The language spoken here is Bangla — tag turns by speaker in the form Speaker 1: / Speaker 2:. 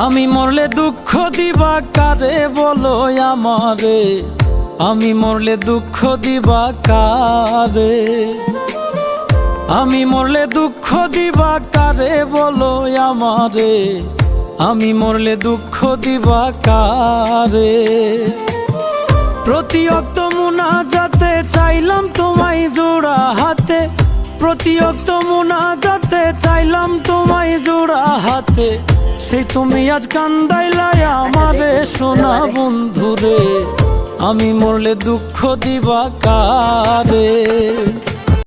Speaker 1: আমি মরলে দুঃখ দিবা কারে বলো আমারে, আমি মরলে দুঃখ দিবা কারে, আমি মরলে দুঃখ দিবা কারে বলো আমারে, আমি মরলে দুঃখ দিবা কারে। প্রতি অক্ত মুনাজাতে চাইলাম তোমায় জোড়া হাতে, প্রতি অক্ত মুনাজাতে চাইলাম তোমায় জোড়া হাতে, সেই তুমি আজ কান্দাইলাই আমারে সোনা বন্ধুরে, আমি মরলে দুঃখ দিবা কারে।